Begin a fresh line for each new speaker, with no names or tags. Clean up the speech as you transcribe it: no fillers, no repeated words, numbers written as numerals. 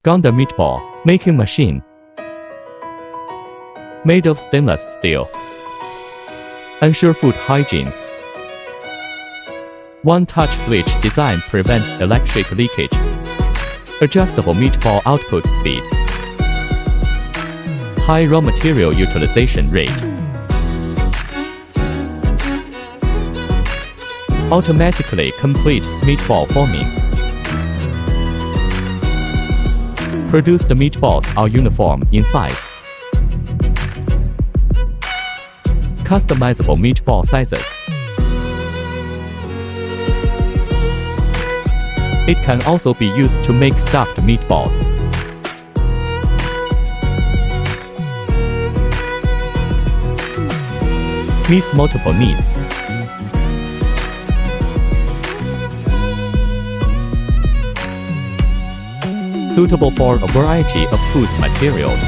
Gondor Meatball Making Machine. Made of stainless steel. Ensure food hygiene. One-touch switch design prevents electric leakage. Adjustable meatball output speed. High raw material utilization rate. Automatically completes meatball forming. Produced meatballs are uniform in size. Customizable meatball sizes. It can also be used to make stuffed meatballs. Meets multiple needs. Suitable for a variety of food materials.